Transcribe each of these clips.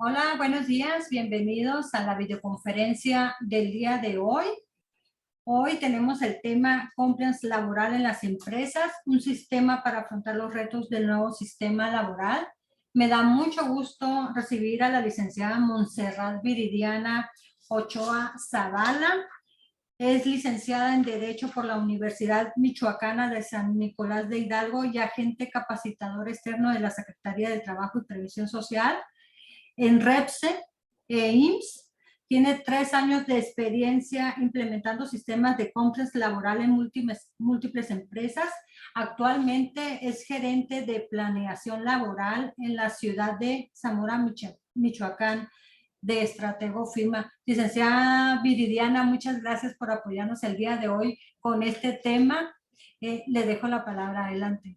Hola, buenos días, bienvenidos a la videoconferencia del día de hoy. Hoy tenemos el tema Compliance laboral en las empresas, un sistema para afrontar los retos del nuevo sistema laboral. Me da mucho gusto recibir a la licenciada Montserrat Viridiana Ochoa Zavala. Es licenciada en Derecho por la Universidad Michoacana de San Nicolás de Hidalgo y agente capacitador externo de la Secretaría de Trabajo y Previsión Social en REPSE IMSS. Tiene 3 años de experiencia implementando sistemas de compliance laboral en múltiples empresas. Actualmente es gerente de planeación laboral en la ciudad de Zamora, Michoacán, de Estratego Firma. Licenciada Viridiana, muchas gracias por apoyarnos el día de hoy con este tema. Le dejo la palabra, adelante.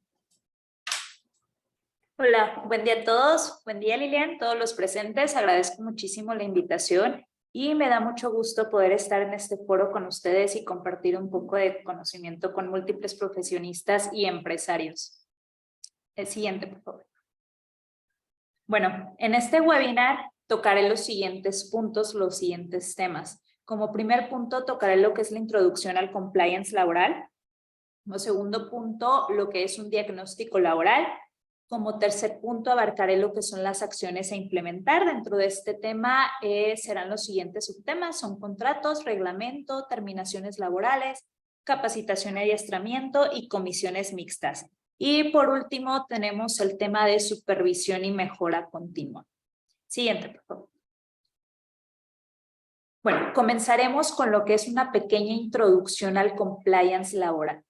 Hola, buen día a todos. Buen día, Lilian, todos los presentes. Agradezco muchísimo la invitación y me da mucho gusto poder estar en este foro con ustedes y compartir un poco de conocimiento con múltiples profesionistas y empresarios. El siguiente, por favor. Bueno, en este webinar tocaré los siguientes puntos, los siguientes temas. Como primer punto, tocaré lo que es la introducción al compliance laboral. Como segundo punto, lo que es un diagnóstico laboral. Como tercer punto, abarcaré lo que son las acciones a implementar. Dentro de este tema serán los siguientes subtemas, son contratos, reglamento, terminaciones laborales, capacitación y adiestramiento y comisiones mixtas. Y por último, tenemos el tema de supervisión y mejora continua. Siguiente, por favor. Bueno, comenzaremos con lo que es una pequeña introducción al compliance laboral.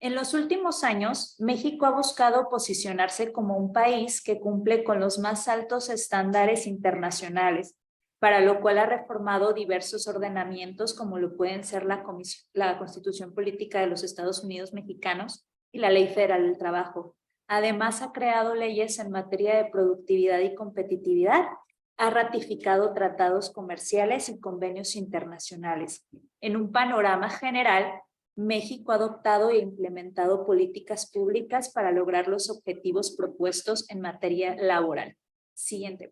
En los últimos años, México ha buscado posicionarse como un país que cumple con los más altos estándares internacionales, para lo cual ha reformado diversos ordenamientos como lo pueden ser la Constitución Política de los Estados Unidos Mexicanos y la Ley Federal del Trabajo. Además, ha creado leyes en materia de productividad y competitividad, ha ratificado tratados comerciales y convenios internacionales. En un panorama general, México ha adoptado e implementado políticas públicas para lograr los objetivos propuestos en materia laboral. Siguiente.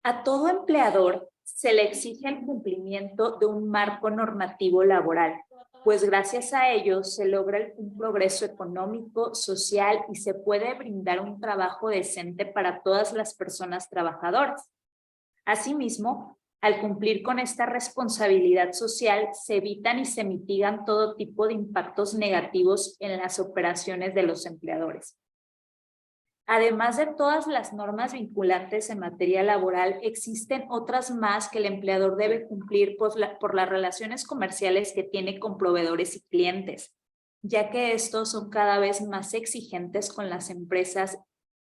A todo empleador se le exige el cumplimiento de un marco normativo laboral, pues gracias a ello se logra un progreso económico, social y se puede brindar un trabajo decente para todas las personas trabajadoras. Asimismo, al cumplir con esta responsabilidad social, se evitan y se mitigan todo tipo de impactos negativos en las operaciones de los empleadores. Además de todas las normas vinculantes en materia laboral, existen otras más que el empleador debe cumplir por las relaciones comerciales que tiene con proveedores y clientes, ya que estos son cada vez más exigentes con las empresas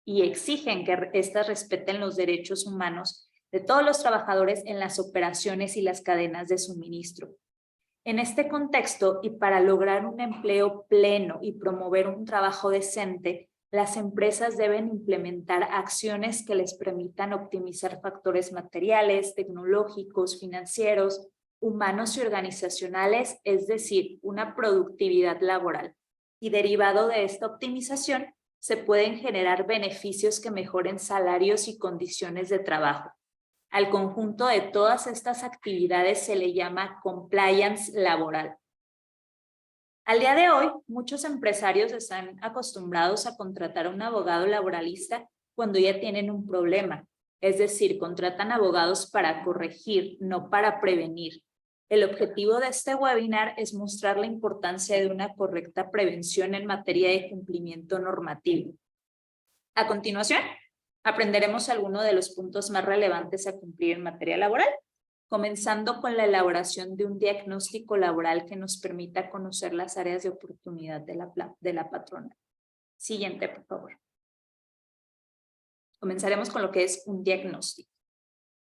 y exigen que éstas respeten los derechos humanos de todos los trabajadores en las operaciones y las cadenas de suministro. En este contexto, y para lograr un empleo pleno y promover un trabajo decente, las empresas deben implementar acciones que les permitan optimizar factores materiales, tecnológicos, financieros, humanos y organizacionales, es decir, una productividad laboral. Y derivado de esta optimización, se pueden generar beneficios que mejoren salarios y condiciones de trabajo. Al conjunto de todas estas actividades se le llama compliance laboral. Al día de hoy, muchos empresarios están acostumbrados a contratar a un abogado laboralista cuando ya tienen un problema. Es decir, contratan abogados para corregir, no para prevenir. El objetivo de este webinar es mostrar la importancia de una correcta prevención en materia de cumplimiento normativo. A continuación, aprenderemos algunos de los puntos más relevantes a cumplir en materia laboral, comenzando con la elaboración de un diagnóstico laboral que nos permita conocer las áreas de oportunidad de la patrona. Siguiente, por favor. Comenzaremos con lo que es un diagnóstico.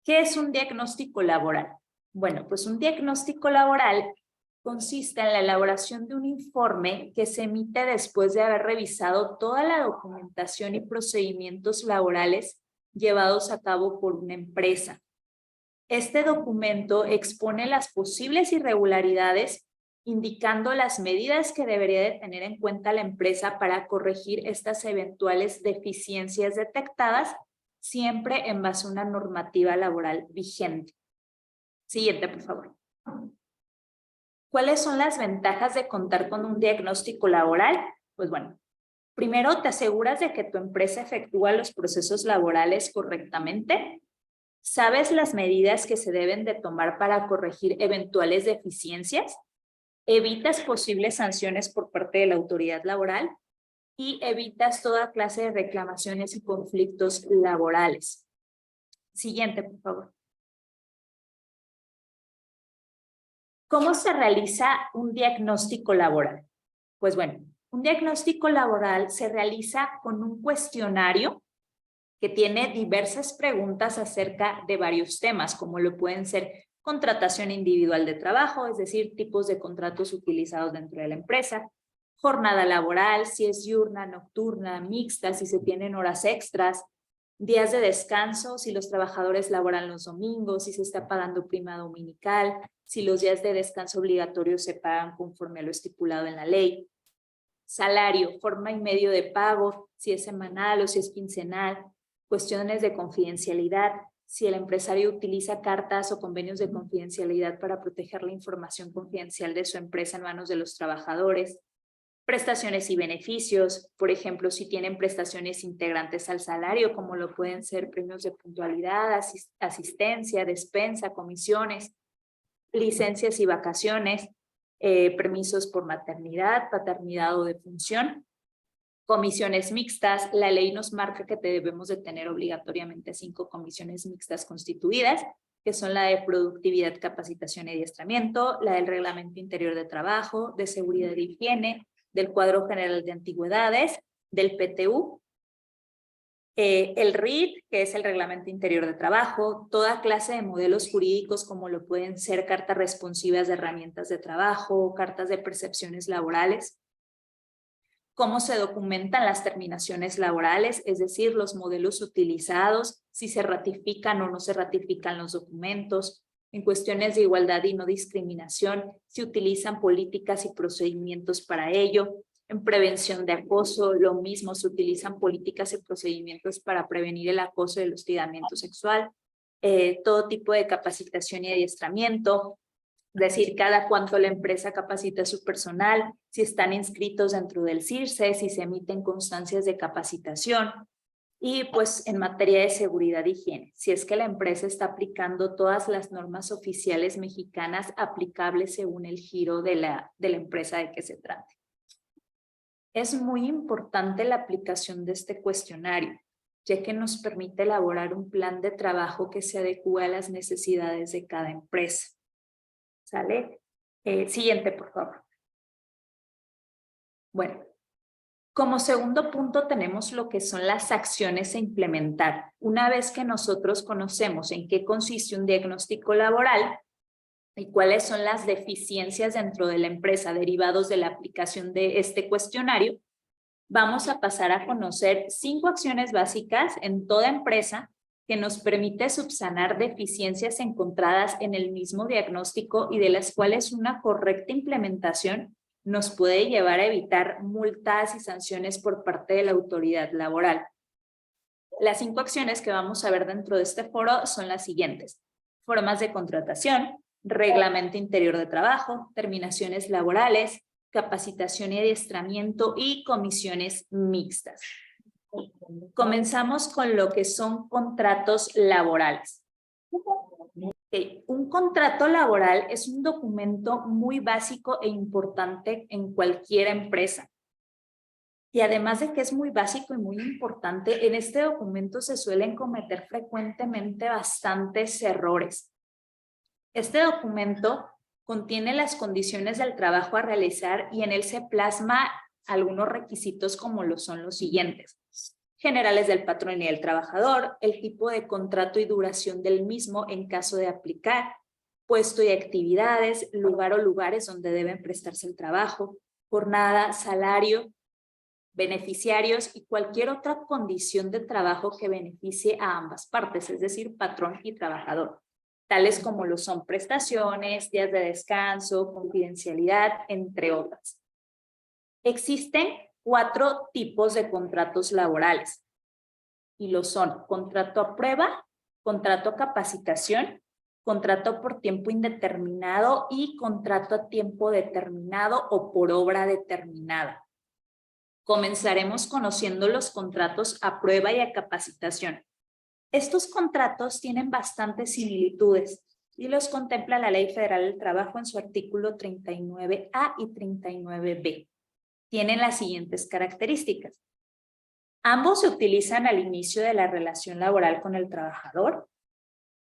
¿Qué es un diagnóstico laboral? Bueno, pues un diagnóstico laboral consiste en la elaboración de un informe que se emite después de haber revisado toda la documentación y procedimientos laborales llevados a cabo por una empresa. Este documento expone las posibles irregularidades indicando las medidas que debería de tener en cuenta la empresa para corregir estas eventuales deficiencias detectadas, siempre en base a una normativa laboral vigente. Siguiente, por favor. ¿Cuáles son las ventajas de contar con un diagnóstico laboral? Pues bueno, primero te aseguras de que tu empresa efectúa los procesos laborales correctamente. ¿Sabes las medidas que se deben de tomar para corregir eventuales deficiencias? Evitas posibles sanciones por parte de la autoridad laboral y evitas toda clase de reclamaciones y conflictos laborales. Siguiente, por favor. ¿Cómo se realiza un diagnóstico laboral? Pues bueno, un diagnóstico laboral se realiza con un cuestionario que tiene diversas preguntas acerca de varios temas, como lo pueden ser contratación individual de trabajo, es decir, tipos de contratos utilizados dentro de la empresa, jornada laboral, si es diurna, nocturna, mixta, si se tienen horas extras, días de descanso, si los trabajadores laboran los domingos, si se está pagando prima dominical, si los días de descanso obligatorios se pagan conforme a lo estipulado en la ley, salario, forma y medio de pago, si es semanal o si es quincenal, cuestiones de confidencialidad, si el empresario utiliza cartas o convenios de confidencialidad para proteger la información confidencial de su empresa en manos de los trabajadores, prestaciones y beneficios, por ejemplo, si tienen prestaciones integrantes al salario, como lo pueden ser premios de puntualidad, asistencia, despensa, comisiones, licencias y vacaciones, permisos por maternidad, paternidad o defunción, comisiones mixtas. La ley nos marca que debemos de tener obligatoriamente 5 comisiones mixtas constituidas, que son la de productividad, capacitación y adiestramiento, la del reglamento interior de trabajo, de seguridad e higiene, del cuadro general de antigüedades, del PTU, el RIT, que es el reglamento interior de trabajo, toda clase de modelos jurídicos como lo pueden ser cartas responsivas de herramientas de trabajo, cartas de percepciones laborales, cómo se documentan las terminaciones laborales, es decir, los modelos utilizados, si se ratifican o no se ratifican los documentos, en cuestiones de igualdad y no discriminación, si utilizan políticas y procedimientos para ello, en prevención de acoso, lo mismo, se utilizan políticas y procedimientos para prevenir el acoso y el hostigamiento sexual, todo tipo de capacitación y adiestramiento, es decir, cada cuánto la empresa capacita a su personal, si están inscritos dentro del CIRSE, si se emiten constancias de capacitación, y pues en materia de seguridad e higiene, si es que la empresa está aplicando todas las normas oficiales mexicanas aplicables según el giro de la empresa de que se trate. Es muy importante la aplicación de este cuestionario, ya que nos permite elaborar un plan de trabajo que se adecue a las necesidades de cada empresa. ¿Sale? Siguiente, por favor. Bueno, como segundo punto tenemos lo que son las acciones a implementar. Una vez que nosotros conocemos en qué consiste un diagnóstico laboral y cuáles son las deficiencias dentro de la empresa derivados de la aplicación de este cuestionario, vamos a pasar a conocer 5 acciones básicas en toda empresa que nos permite subsanar deficiencias encontradas en el mismo diagnóstico y de las cuales una correcta implementación nos puede llevar a evitar multas y sanciones por parte de la autoridad laboral. Las 5 acciones que vamos a ver dentro de este foro son las siguientes: formas de contratación, reglamento interior de trabajo, terminaciones laborales, capacitación y adiestramiento y comisiones mixtas. Comenzamos con lo que son contratos laborales. Un contrato laboral es un documento muy básico e importante en cualquier empresa. Y además de que es muy básico y muy importante, en este documento se suelen cometer frecuentemente bastantes errores. Este documento contiene las condiciones del trabajo a realizar y en él se plasma algunos requisitos como lo son los siguientes: generales del patrón y del trabajador, el tipo de contrato y duración del mismo en caso de aplicar, puesto y actividades, lugar o lugares donde deben prestarse el trabajo, jornada, salario, beneficiarios y cualquier otra condición de trabajo que beneficie a ambas partes, es decir, patrón y trabajador. tales como lo son prestaciones, días de descanso, confidencialidad, entre otras. Existen 4 tipos de contratos laborales y lo son contrato a prueba, contrato a capacitación, contrato por tiempo indeterminado y contrato a tiempo determinado o por obra determinada. Comenzaremos conociendo los contratos a prueba y a capacitación. Estos contratos tienen bastantes similitudes y los contempla la Ley Federal del Trabajo en su artículo 39A y 39B. Tienen las siguientes características. Ambos se utilizan al inicio de la relación laboral con el trabajador.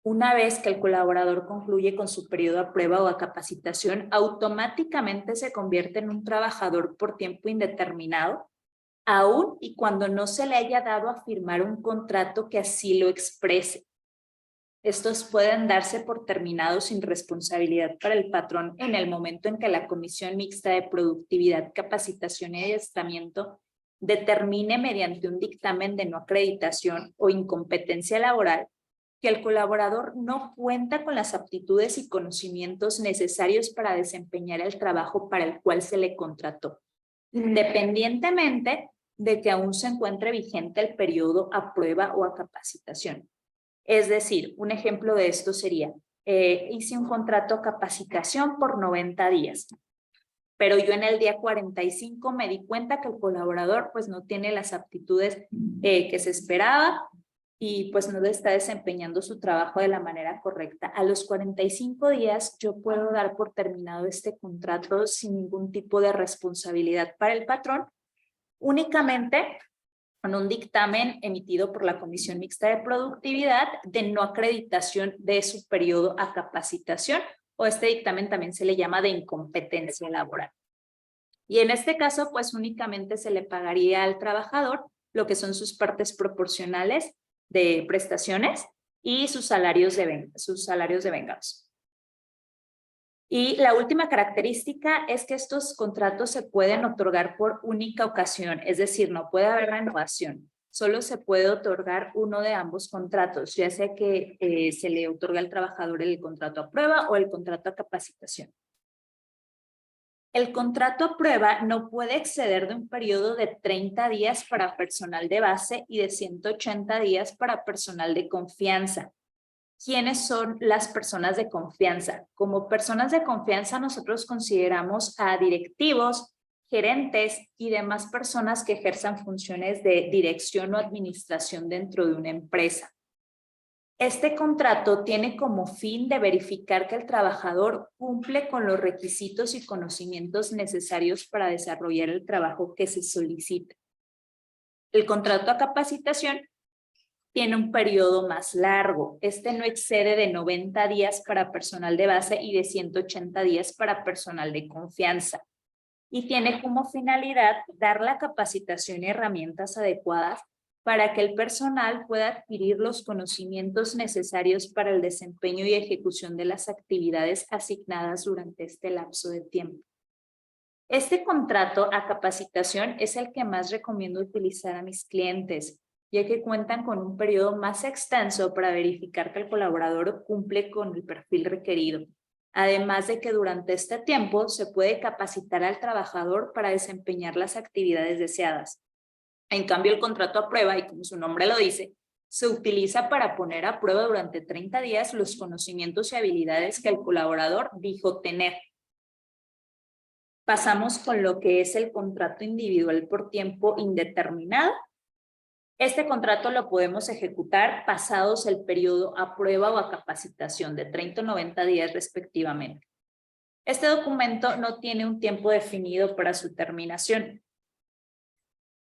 Una vez que el colaborador concluye con su periodo a prueba o a capacitación, automáticamente se convierte en un trabajador por tiempo indeterminado, aun y cuando no se le haya dado a firmar un contrato que así lo exprese. Estos pueden darse por terminados sin responsabilidad para el patrón en el momento en que la Comisión Mixta de Productividad, Capacitación y Adiestramiento determine mediante un dictamen de no acreditación o incompetencia laboral que el colaborador no cuenta con las aptitudes y conocimientos necesarios para desempeñar el trabajo para el cual se le contrató, independientemente de que aún se encuentre vigente el periodo a prueba o a capacitación. Es decir, un ejemplo de esto sería, hice un contrato a capacitación por 90 días, pero yo en el día 45 me di cuenta que el colaborador pues no tiene las aptitudes que se esperaba y pues no está desempeñando su trabajo de la manera correcta. A los 45 días yo puedo dar por terminado este contrato sin ningún tipo de responsabilidad para el patrón, únicamente con un dictamen emitido por la Comisión Mixta de Productividad de no acreditación de su periodo a capacitación, o este dictamen también se le llama de incompetencia laboral. Y en este caso, pues únicamente se le pagaría al trabajador lo que son sus partes proporcionales de prestaciones y sus salarios de vengados. Y la última característica es que estos contratos se pueden otorgar por única ocasión, es decir, no puede haber renovación. Solo se puede otorgar uno de ambos contratos, ya sea que se le otorga al trabajador el contrato a prueba o el contrato a capacitación. El contrato a prueba no puede exceder de un periodo de 30 días para personal de base y de 180 días para personal de confianza. ¿Quiénes son las personas de confianza? Como personas de confianza nosotros consideramos a directivos, gerentes y demás personas que ejerzan funciones de dirección o administración dentro de una empresa. Este contrato tiene como fin de verificar que el trabajador cumple con los requisitos y conocimientos necesarios para desarrollar el trabajo que se solicita. El contrato a capacitación tiene un periodo más largo. Este no excede de 90 días para personal de base y de 180 días para personal de confianza. Y tiene como finalidad dar la capacitación y herramientas adecuadas para que el personal pueda adquirir los conocimientos necesarios para el desempeño y ejecución de las actividades asignadas durante este lapso de tiempo. Este contrato a capacitación es el que más recomiendo utilizar a mis clientes, ya que cuentan con un periodo más extenso para verificar que el colaborador cumple con el perfil requerido. Además de que durante este tiempo se puede capacitar al trabajador para desempeñar las actividades deseadas. En cambio, el contrato a prueba, y como su nombre lo dice, se utiliza para poner a prueba durante 30 días los conocimientos y habilidades que el colaborador dijo tener. Pasamos con lo que es el contrato individual por tiempo indeterminado. Este contrato lo podemos ejecutar pasados el periodo a prueba o a capacitación de 30 o 90 días respectivamente. Este documento no tiene un tiempo definido para su terminación.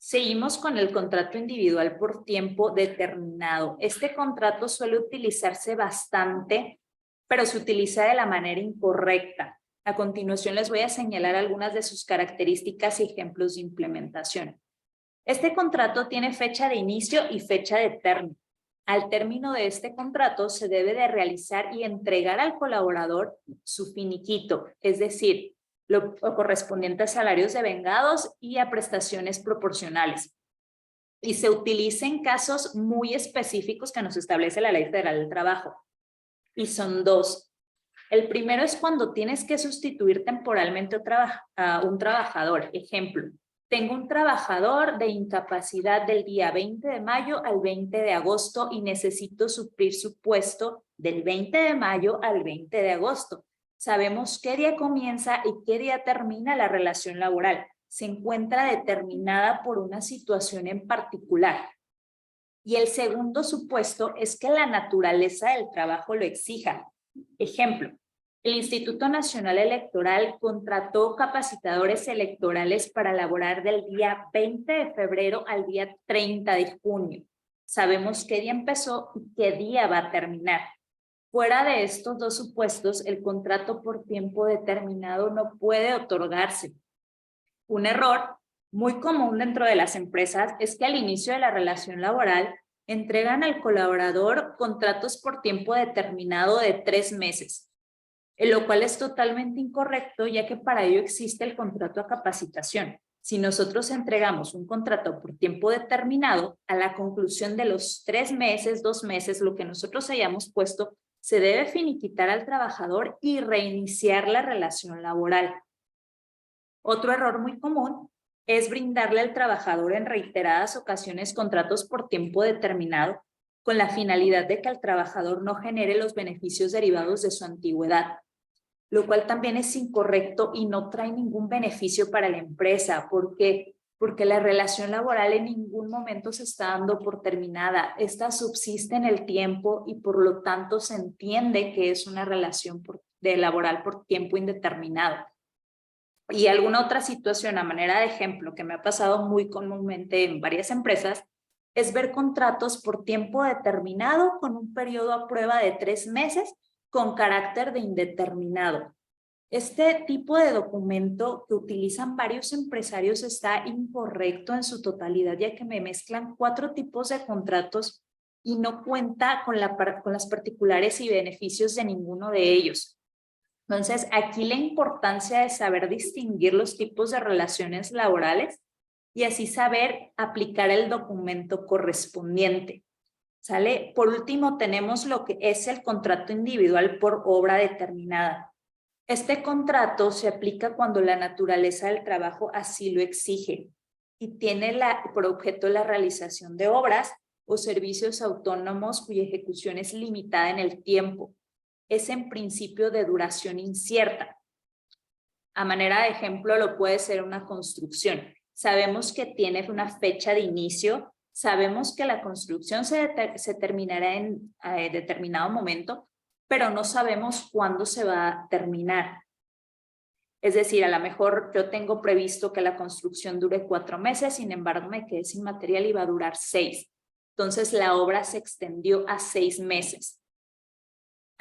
Seguimos con el contrato individual por tiempo determinado. Este contrato suele utilizarse bastante, pero se utiliza de la manera incorrecta. A continuación les voy a señalar algunas de sus características y ejemplos de implementación. Este contrato tiene fecha de inicio y fecha de término. Al término de este contrato se debe de realizar y entregar al colaborador su finiquito, es decir, lo correspondiente a salarios de vengados y a prestaciones proporcionales. Y se utiliza en casos muy específicos que nos establece la Ley Federal del Trabajo. y son dos. El primero es cuando tienes que sustituir temporalmente a un trabajador. Ejemplo, tengo un trabajador de incapacidad del día 20 de mayo al 20 de agosto y necesito suplir su puesto del 20 de mayo al 20 de agosto. Sabemos qué día comienza y qué día termina la relación laboral. Se encuentra determinada por una situación en particular. Y el segundo supuesto es que la naturaleza del trabajo lo exija. Ejemplo, el Instituto Nacional Electoral contrató capacitadores electorales para laborar del día 20 de febrero al día 30 de junio. Sabemos qué día empezó y qué día va a terminar. Fuera de estos dos supuestos, el contrato por tiempo determinado no puede otorgarse. Un error muy común dentro de las empresas es que al inicio de la relación laboral entregan al colaborador contratos por tiempo determinado de 3 meses, lo cual es totalmente incorrecto, ya que para ello existe el contrato a capacitación. Si nosotros entregamos un contrato por tiempo determinado, a la conclusión de los 3 meses, 2 meses, lo que nosotros hayamos puesto, se debe finiquitar al trabajador y reiniciar la relación laboral. Otro error muy común es brindarle al trabajador en reiteradas ocasiones contratos por tiempo determinado con la finalidad de que el trabajador no genere los beneficios derivados de su antigüedad, lo cual también es incorrecto y no trae ningún beneficio para la empresa. ¿Por qué? Porque la relación laboral en ningún momento se está dando por terminada. Esta subsiste en el tiempo y por lo tanto se entiende que es una relación laboral por tiempo indeterminado. Y alguna otra situación a manera de ejemplo que me ha pasado muy comúnmente en varias empresas es ver contratos por tiempo determinado con un periodo a prueba de 3 meses con carácter de indeterminado. Este tipo de documento que utilizan varios empresarios está incorrecto en su totalidad, ya que me mezclan 4 tipos de contratos y no cuenta con las particulares y beneficios de ninguno de ellos. Entonces, aquí la importancia de saber distinguir los tipos de relaciones laborales y así saber aplicar el documento correspondiente. ¿Sale? Por último, tenemos lo que es el contrato individual por obra determinada. Este contrato se aplica cuando la naturaleza del trabajo así lo exige y tiene por objeto la realización de obras o servicios autónomos cuya ejecución es limitada en el tiempo. Es en principio de duración incierta. A manera de ejemplo, lo puede ser una construcción. Sabemos que tiene una fecha de inicio, sabemos que la construcción se terminará en determinado momento, pero no sabemos cuándo se va a terminar. Es decir, a lo mejor yo tengo previsto que la construcción dure 4 meses, sin embargo me quedé sin material y va a durar 6. Entonces la obra se extendió a 6 meses.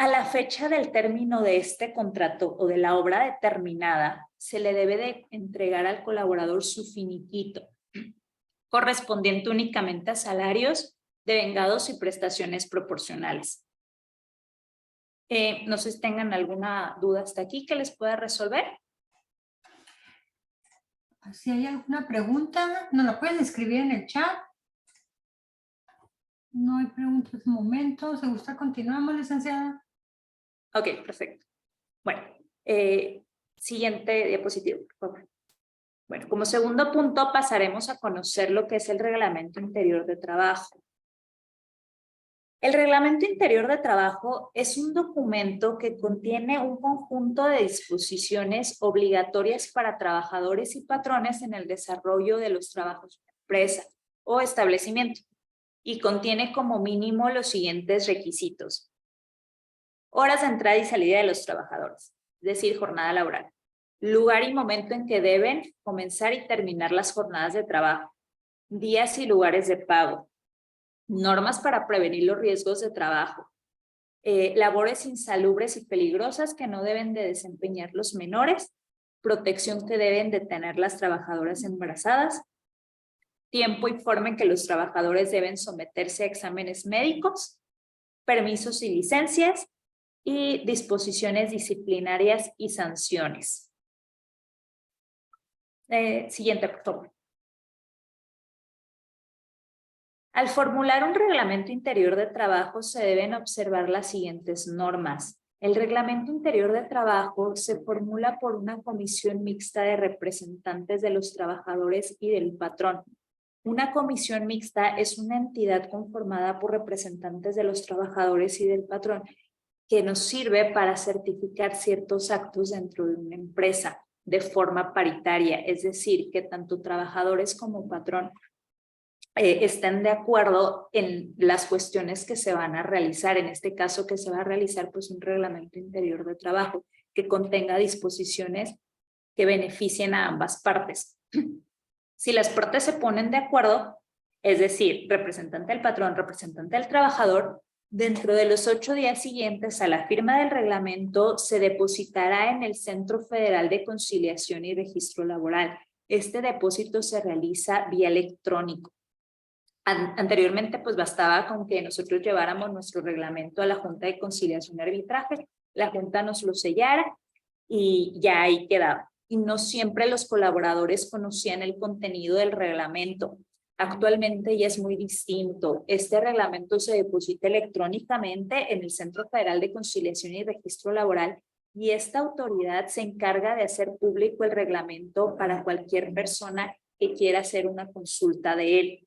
A la fecha del término de este contrato o de la obra determinada, se le debe de entregar al colaborador su finiquito, correspondiente únicamente a salarios, devengados y prestaciones proporcionales. No sé si tengan alguna duda hasta aquí que les pueda resolver. Si hay alguna pregunta, nos la pueden escribir en el chat. No hay preguntas de momento. ¿Se gusta? Continuamos, licenciada. Ok, perfecto. Bueno, siguiente diapositiva, por favor. Bueno, como segundo punto pasaremos a conocer lo que es el Reglamento Interior de Trabajo. El Reglamento Interior de Trabajo es un documento que contiene un conjunto de disposiciones obligatorias para trabajadores y patrones en el desarrollo de los trabajos de empresa o establecimiento y contiene como mínimo los siguientes requisitos. Horas de entrada y salida de los trabajadores, es decir, jornada laboral. Lugar y momento en que deben comenzar y terminar las jornadas de trabajo. Días y lugares de pago. Normas para prevenir los riesgos de trabajo. Labores insalubres y peligrosas que no deben de desempeñar los menores. Protección que deben de tener las trabajadoras embarazadas. Tiempo y forma en que los trabajadores deben someterse a exámenes médicos. Permisos y licencias. Y disposiciones disciplinarias y sanciones. Siguiente, por favor. Al formular un reglamento interior de trabajo se deben observar las siguientes normas. El reglamento interior de trabajo se formula por una comisión mixta de representantes de los trabajadores y del patrón. Una comisión mixta es una entidad conformada por representantes de los trabajadores y del patrón que nos sirve para certificar ciertos actos dentro de una empresa de forma paritaria, es decir, que tanto trabajadores como patrón estén de acuerdo en las cuestiones que se van a realizar. En este caso, que se va a realizar pues un reglamento interior de trabajo que contenga disposiciones que beneficien a ambas partes. Si las partes se ponen de acuerdo, es decir, representante del patrón, representante del trabajador, dentro de los 8 días siguientes a la firma del reglamento se depositará en el Centro Federal de Conciliación y Registro Laboral. Este depósito se realiza vía electrónico. Anteriormente, pues bastaba con que nosotros lleváramos nuestro reglamento a la Junta de Conciliación y Arbitraje, la Junta nos lo sellara y ya ahí quedaba. Y no siempre los colaboradores conocían el contenido del reglamento. Actualmente ya es muy distinto. Este reglamento se deposita electrónicamente en el Centro Federal de Conciliación y Registro Laboral y esta autoridad se encarga de hacer público el reglamento para cualquier persona que quiera hacer una consulta de él.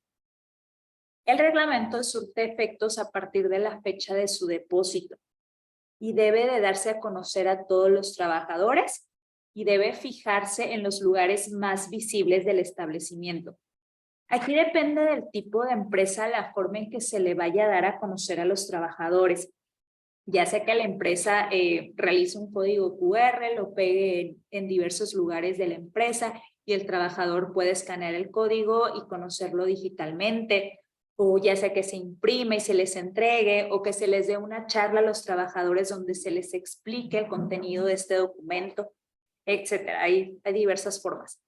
El reglamento surte efectos a partir de la fecha de su depósito y debe de darse a conocer a todos los trabajadores y debe fijarse en los lugares más visibles del establecimiento. Aquí depende del tipo de empresa la forma en que se le vaya a dar a conocer a los trabajadores. Ya sea que la empresa realice un código QR, lo pegue en diversos lugares de la empresa y el trabajador puede escanear el código y conocerlo digitalmente, o ya sea que se imprime y se les entregue, o que se les dé una charla a los trabajadores donde se les explique el contenido de este documento, etcétera. Hay diversas formas.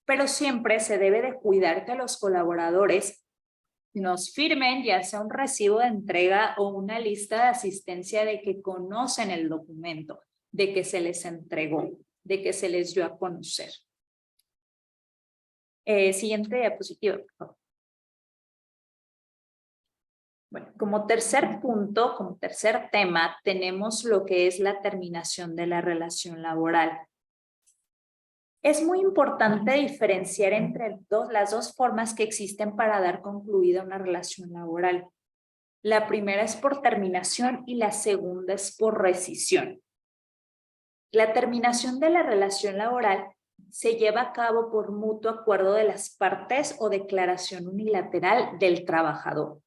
Pero siempre se debe de cuidar que los colaboradores nos firmen ya sea un recibo de entrega o una lista de asistencia de que conocen el documento, de que se les entregó, de que se les dio a conocer. Siguiente diapositiva, por favor. Bueno, como tercer punto, como tercer tema, tenemos lo que es la terminación de la relación laboral. Es muy importante diferenciar entre las dos formas que existen para dar concluida una relación laboral. La primera es por terminación y la segunda es por rescisión. La terminación de la relación laboral se lleva a cabo por mutuo acuerdo de las partes o declaración unilateral del trabajador.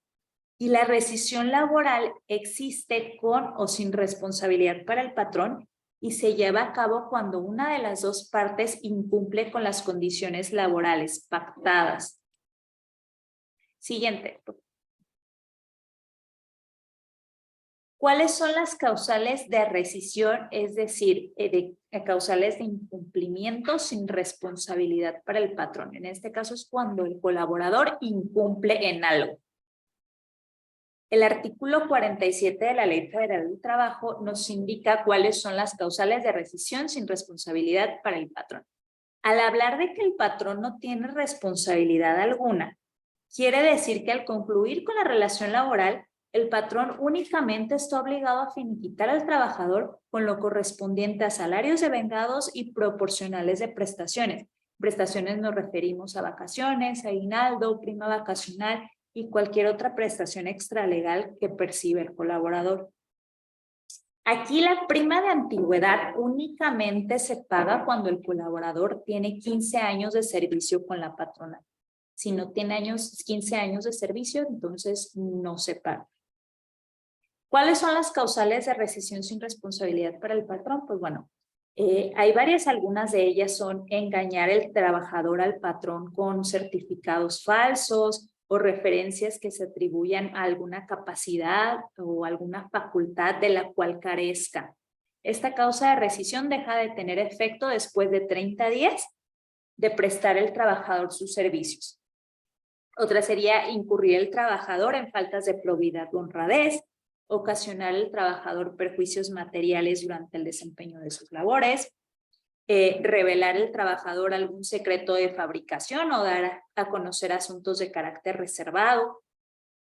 Y la rescisión laboral existe con o sin responsabilidad para el patrón y se lleva a cabo cuando una de las dos partes incumple con las condiciones laborales pactadas. Siguiente. ¿Cuáles son las causales de rescisión? Es decir, causales de incumplimiento sin responsabilidad para el patrón. En este caso es cuando el colaborador incumple en algo. El artículo 47 de la Ley Federal del Trabajo nos indica cuáles son las causales de rescisión sin responsabilidad para el patrón. Al hablar de que el patrón no tiene responsabilidad alguna, quiere decir que al concluir con la relación laboral, el patrón únicamente está obligado a finiquitar al trabajador con lo correspondiente a salarios devengados y proporcionales de prestaciones. Prestaciones nos referimos a vacaciones, aguinaldo, prima vacacional y cualquier otra prestación extralegal que percibe el colaborador. Aquí la prima de antigüedad únicamente se paga cuando el colaborador tiene 15 años de servicio con la patronal. Si no tiene 15 años de servicio, entonces no se paga. ¿Cuáles son las causales de rescisión sin responsabilidad para el patrón? Pues bueno, hay varias, algunas de ellas son engañar al trabajador al patrón con certificados falsos o referencias que se atribuyan a alguna capacidad o alguna facultad de la cual carezca. Esta causa de rescisión deja de tener efecto después de 30 días de prestar el trabajador sus servicios. Otra sería incurrir el trabajador en faltas de probidad o honradez, ocasionar al trabajador perjuicios materiales durante el desempeño de sus labores, revelar al trabajador algún secreto de fabricación o dar a conocer asuntos de carácter reservado,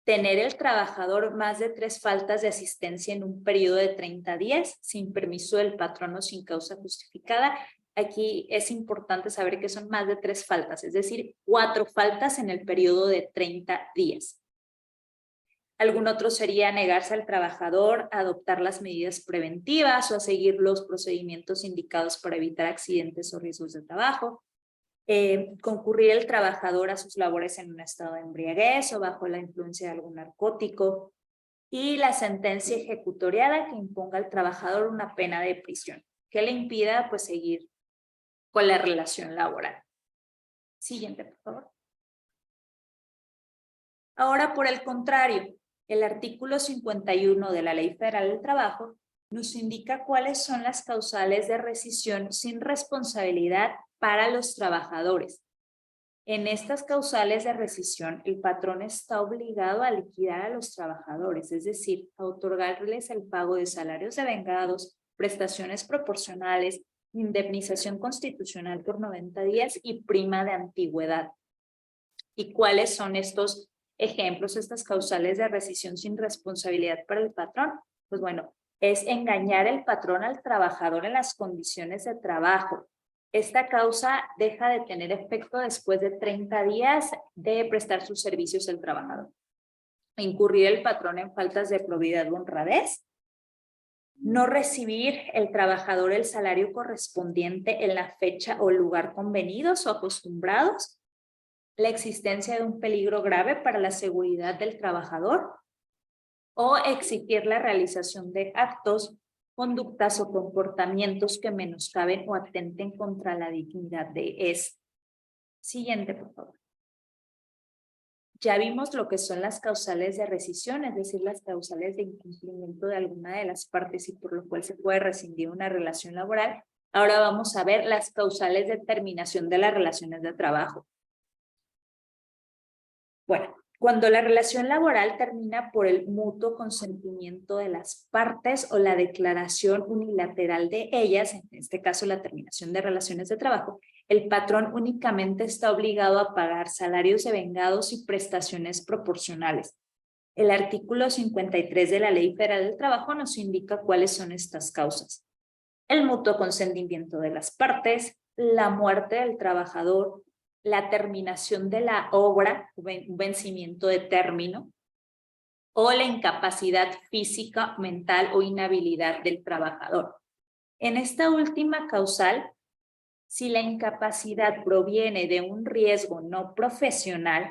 tener el trabajador más de 3 faltas de asistencia en un periodo de 30 días sin permiso del patrón o sin causa justificada. Aquí es importante saber que son más de 3 faltas, es decir, 4 faltas en el periodo de 30 días. Algún otro sería negarse al trabajador a adoptar las medidas preventivas o a seguir los procedimientos indicados para evitar accidentes o riesgos de trabajo. Concurrir el trabajador a sus labores en un estado de embriaguez o bajo la influencia de algún narcótico. Y la sentencia ejecutoriada que imponga al trabajador una pena de prisión que le impida pues seguir con la relación laboral. Siguiente, por favor. Ahora, por el contrario, el artículo 51 de la Ley Federal del Trabajo nos indica cuáles son las causales de rescisión sin responsabilidad para los trabajadores. En estas causales de rescisión, el patrón está obligado a liquidar a los trabajadores, es decir, a otorgarles el pago de salarios devengados, prestaciones proporcionales, indemnización constitucional por 90 días y prima de antigüedad. ¿Y cuáles son estos ejemplos, estas causales de rescisión sin responsabilidad para el patrón? Pues bueno, es engañar el patrón al trabajador en las condiciones de trabajo. Esta causa deja de tener efecto después de 30 días de prestar sus servicios al trabajador. Incurrir el patrón en faltas de probidad o honradez. No recibir el trabajador el salario correspondiente en la fecha o lugar convenidos o acostumbrados. La existencia de un peligro grave para la seguridad del trabajador. O exigir la realización de actos, conductas o comportamientos que menoscaben o atenten contra la dignidad de éste. Siguiente, por favor. Ya vimos lo que son las causales de rescisión, es decir, las causales de incumplimiento de alguna de las partes y por lo cual se puede rescindir una relación laboral. Ahora vamos a ver las causales de terminación de las relaciones de trabajo. Bueno, cuando la relación laboral termina por el mutuo consentimiento de las partes o la declaración unilateral de ellas, en este caso la terminación de relaciones de trabajo, el patrón únicamente está obligado a pagar salarios devengados y prestaciones proporcionales. El artículo 53 de la Ley Federal del Trabajo nos indica cuáles son estas causas. El mutuo consentimiento de las partes, la muerte del trabajador, la terminación de la obra, un vencimiento de término, o la incapacidad física, mental o inhabilidad del trabajador. En esta última causal, si la incapacidad proviene de un riesgo no profesional,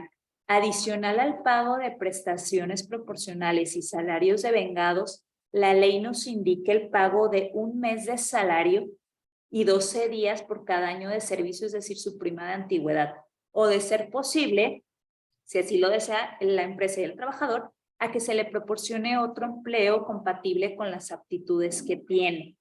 adicional al pago de prestaciones proporcionales y salarios devengados, la ley nos indica el pago de 1 mes de salario y 12 días por cada año de servicio, es decir, su prima de antigüedad. O de ser posible, si así lo desea la empresa y el trabajador, a que se le proporcione otro empleo compatible con las aptitudes que tiene.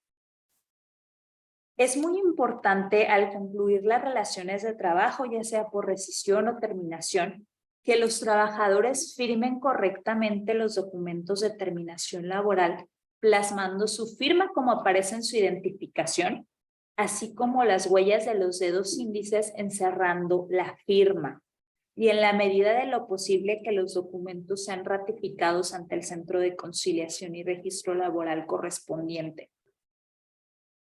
Es muy importante al concluir las relaciones de trabajo, ya sea por rescisión o terminación, que los trabajadores firmen correctamente los documentos de terminación laboral, plasmando su firma como aparece en su identificación, así como las huellas de los dedos índices encerrando la firma. Y en la medida de lo posible que los documentos sean ratificados ante el Centro de Conciliación y Registro Laboral correspondiente.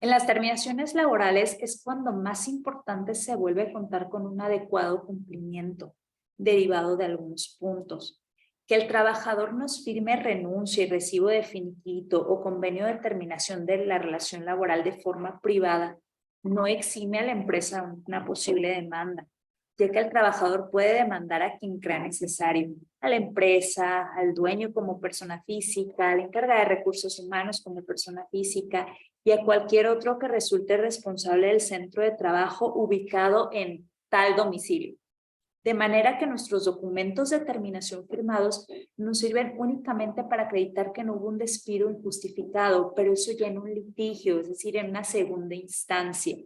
En las terminaciones laborales es cuando más importante se vuelve contar con un adecuado cumplimiento, derivado de algunos puntos. Que el trabajador nos firme renuncia y recibo de finiquito o convenio de terminación de la relación laboral de forma privada no exime a la empresa una posible demanda, ya que el trabajador puede demandar a quien crea necesario, a la empresa, al dueño como persona física, al encargado de recursos humanos como persona física y a cualquier otro que resulte responsable del centro de trabajo ubicado en tal domicilio. De manera que nuestros documentos de terminación firmados nos sirven únicamente para acreditar que no hubo un despido injustificado, pero eso ya en un litigio, es decir, en una segunda instancia.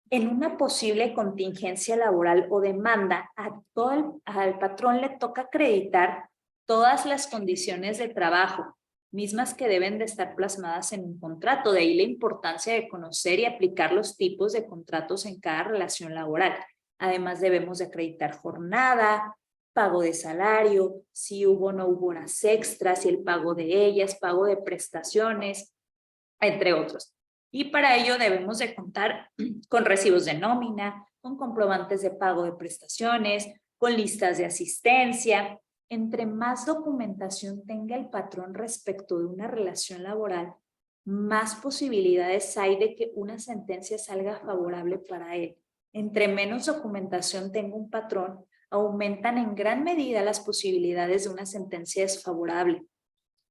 En una posible contingencia laboral o demanda, al patrón le toca acreditar todas las condiciones de trabajo, mismas que deben de estar plasmadas en un contrato. De ahí la importancia de conocer y aplicar los tipos de contratos en cada relación laboral. Además, debemos de acreditar jornada, pago de salario, si hubo o no hubo horas extras, si el pago de ellas, pago de prestaciones, entre otros. Y para ello debemos de contar con recibos de nómina, con comprobantes de pago de prestaciones, con listas de asistencia. Entre más documentación tenga el patrón respecto de una relación laboral, más posibilidades hay de que una sentencia salga favorable para él. Entre menos documentación tenga un patrón, aumentan en gran medida las posibilidades de una sentencia desfavorable,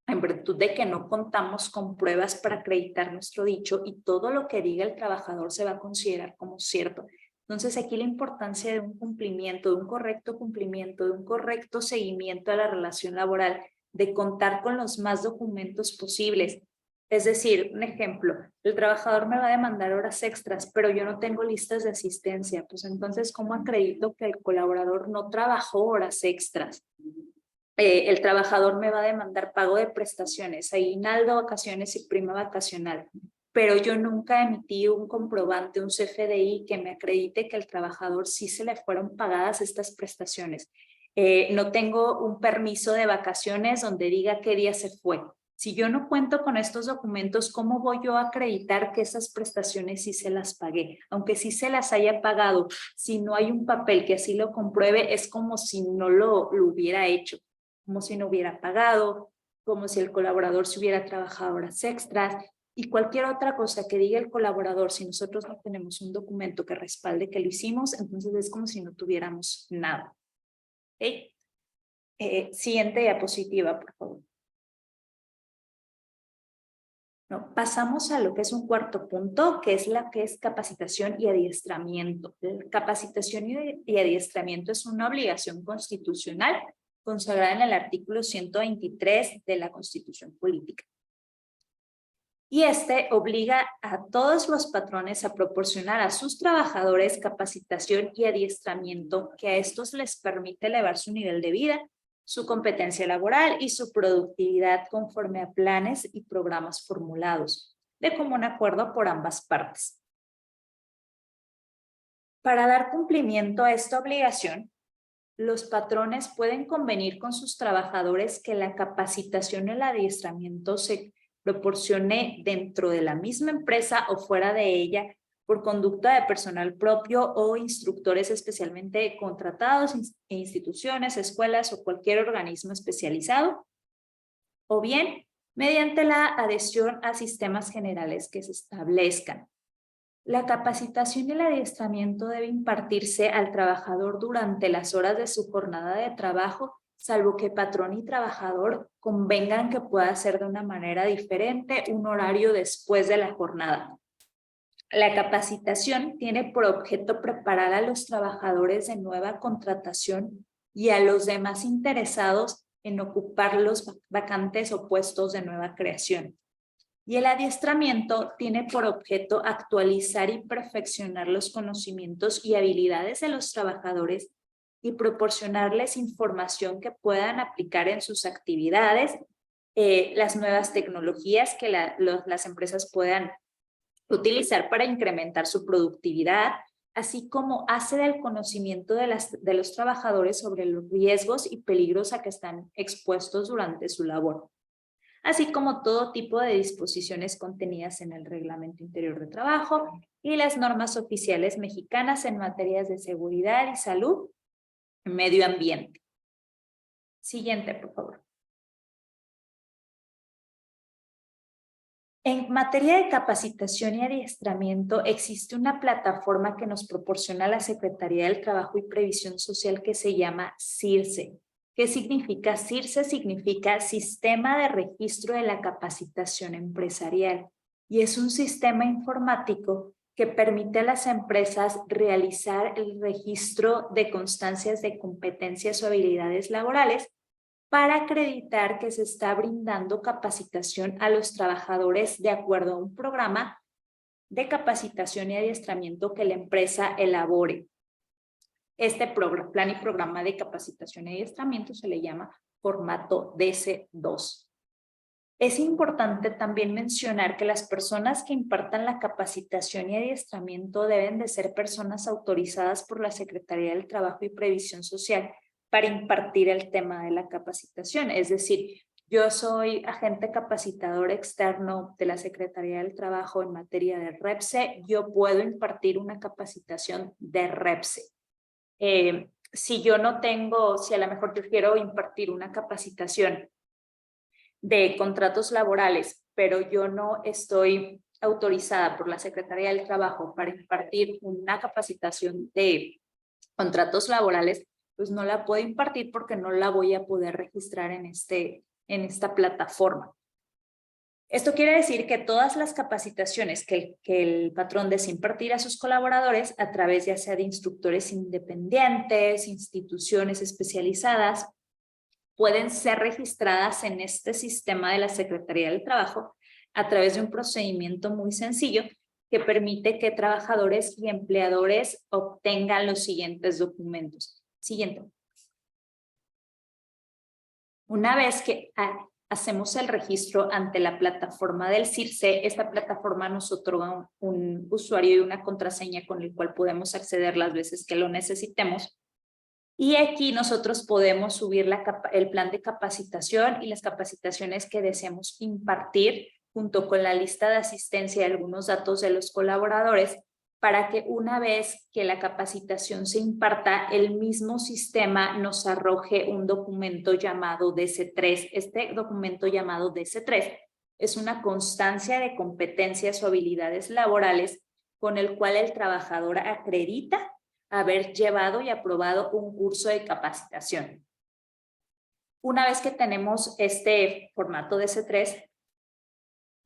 en virtud de que no contamos con pruebas para acreditar nuestro dicho y todo lo que diga el trabajador se va a considerar como cierto. Entonces aquí la importancia de un cumplimiento, de un correcto cumplimiento, de un correcto seguimiento a la relación laboral, de contar con los más documentos posibles. Es decir, un ejemplo, el trabajador me va a demandar horas extras, pero yo no tengo listas de asistencia. Pues entonces, ¿cómo acredito que el colaborador no trabajó horas extras? El trabajador me va a demandar pago de prestaciones, aguinaldo, vacaciones y prima vacacional, pero yo nunca emití un comprobante, un CFDI que me acredite que al trabajador sí se le fueron pagadas estas prestaciones. No tengo un permiso de vacaciones donde diga qué día se fue. Si yo no cuento con estos documentos, ¿cómo voy yo a acreditar que esas prestaciones sí se las pagué? Aunque sí se las haya pagado, si no hay un papel que así lo compruebe, es como si no lo hubiera hecho, como si no hubiera pagado, como si el colaborador se hubiera trabajado horas extras y cualquier otra cosa que diga el colaborador. Si nosotros no tenemos un documento que respalde que lo hicimos, entonces es como si no tuviéramos nada. ¿Okay? Siguiente diapositiva, por favor. No, pasamos a lo que es un cuarto punto, que es capacitación y adiestramiento. La capacitación y adiestramiento es una obligación constitucional consagrada en el artículo 123 de la Constitución Política. Y este obliga a todos los patrones a proporcionar a sus trabajadores capacitación y adiestramiento que a estos les permite elevar su nivel de vida, su competencia laboral y su productividad conforme a planes y programas formulados, de común acuerdo por ambas partes. Para dar cumplimiento a esta obligación, los patrones pueden convenir con sus trabajadores que la capacitación y el adiestramiento se proporcione dentro de la misma empresa o fuera de ella por conducta de personal propio o instructores especialmente contratados, instituciones, escuelas o cualquier organismo especializado, o bien mediante la adhesión a sistemas generales que se establezcan. La capacitación y el adiestramiento debe impartirse al trabajador durante las horas de su jornada de trabajo, salvo que patrón y trabajador convengan que pueda ser de una manera diferente un horario después de la jornada. La capacitación tiene por objeto preparar a los trabajadores de nueva contratación y a los demás interesados en ocupar los vacantes o puestos de nueva creación. Y el adiestramiento tiene por objeto actualizar y perfeccionar los conocimientos y habilidades de los trabajadores y proporcionarles información que puedan aplicar en sus actividades, las nuevas tecnologías que las empresas puedan utilizar para incrementar su productividad, así como hacer el conocimiento de los trabajadores sobre los riesgos y peligros a que están expuestos durante su labor, así como todo tipo de disposiciones contenidas en el Reglamento Interior de Trabajo y las normas oficiales mexicanas en materias de seguridad y salud y medio ambiente. Siguiente, por favor. En materia de capacitación y adiestramiento, existe una plataforma que nos proporciona la Secretaría del Trabajo y Previsión Social que se llama CIRSE. ¿Qué significa? CIRSE significa Sistema de Registro de la Capacitación Empresarial y es un sistema informático que permite a las empresas realizar el registro de constancias de competencias o habilidades laborales para acreditar que se está brindando capacitación a los trabajadores de acuerdo a un programa de capacitación y adiestramiento que la empresa elabore. Este plan y programa de capacitación y adiestramiento se le llama formato DC2. Es importante también mencionar que las personas que impartan la capacitación y adiestramiento deben de ser personas autorizadas por la Secretaría del Trabajo y Previsión Social para impartir el tema de la capacitación. Es decir, yo soy agente capacitador externo de la Secretaría del Trabajo en materia de REPSE. Yo puedo impartir una capacitación de REPSE. Si yo no tengo, si a lo mejor yo quiero impartir una capacitación de contratos laborales, pero yo no estoy autorizada por la Secretaría del Trabajo para impartir una capacitación de contratos laborales, pues no la puedo impartir porque no la voy a poder registrar en esta plataforma. Esto quiere decir que todas las capacitaciones que el patrón desea impartir a sus colaboradores a través ya sea de instructores independientes, instituciones especializadas, pueden ser registradas en este sistema de la Secretaría del Trabajo a través de un procedimiento muy sencillo que permite que trabajadores y empleadores obtengan los siguientes documentos. Siguiente. Una vez que hacemos el registro ante la plataforma del CIRSE, esta plataforma nos otorga un usuario y una contraseña con el cual podemos acceder las veces que lo necesitemos. Y aquí nosotros podemos subir el plan de capacitación y las capacitaciones que deseamos impartir junto con la lista de asistencia y algunos datos de los colaboradores para que una vez que la capacitación se imparta, el mismo sistema nos arroje un documento llamado DC3. Este documento llamado DC3 es una constancia de competencias o habilidades laborales con el cual el trabajador acredita haber llevado y aprobado un curso de capacitación. Una vez que tenemos este formato DC3,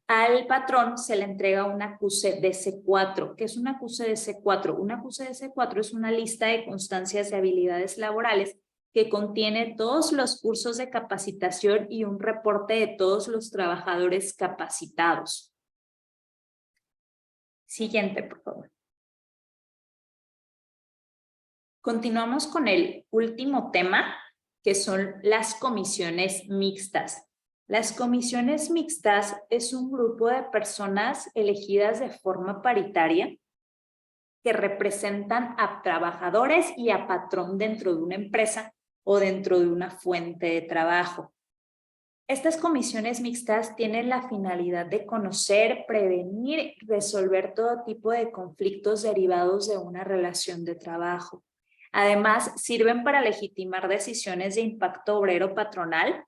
al patrón se le entrega un acuse DC4. ¿Qué es un acuse DC4? Un acuse DC4 es una lista de constancias de habilidades laborales que contiene todos los cursos de capacitación y un reporte de todos los trabajadores capacitados. Siguiente, por favor. Continuamos con el último tema, que son las comisiones mixtas. Las comisiones mixtas es un grupo de personas elegidas de forma paritaria que representan a trabajadores y a patrón dentro de una empresa o dentro de una fuente de trabajo. Estas comisiones mixtas tienen la finalidad de conocer, prevenir y resolver todo tipo de conflictos derivados de una relación de trabajo. Además, sirven para legitimar decisiones de impacto obrero patronal,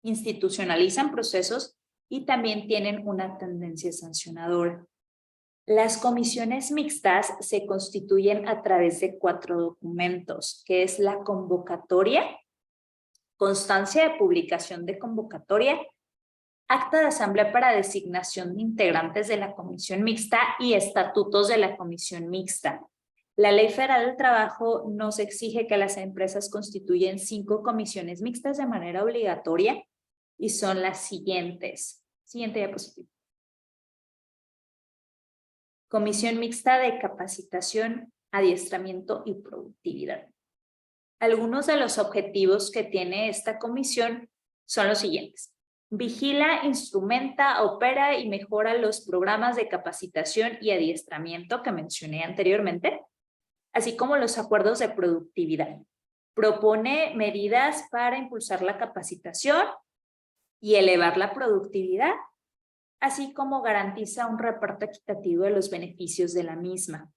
institucionalizan procesos y también tienen una tendencia sancionadora. Las comisiones mixtas se constituyen a través de 4 documentos, que es la convocatoria, constancia de publicación de convocatoria, acta de asamblea para designación de integrantes de la comisión mixta y estatutos de la comisión mixta. La Ley Federal del Trabajo nos exige que las empresas constituyan 5 comisiones mixtas de manera obligatoria y son las siguientes. Siguiente diapositiva. Comisión mixta de capacitación, adiestramiento y productividad. Algunos de los objetivos que tiene esta comisión son los siguientes. Vigila, instrumenta, opera y mejora los programas de capacitación y adiestramiento que mencioné anteriormente, así como los acuerdos de productividad. Propone medidas para impulsar la capacitación y elevar la productividad, así como garantiza un reparto equitativo de los beneficios de la misma.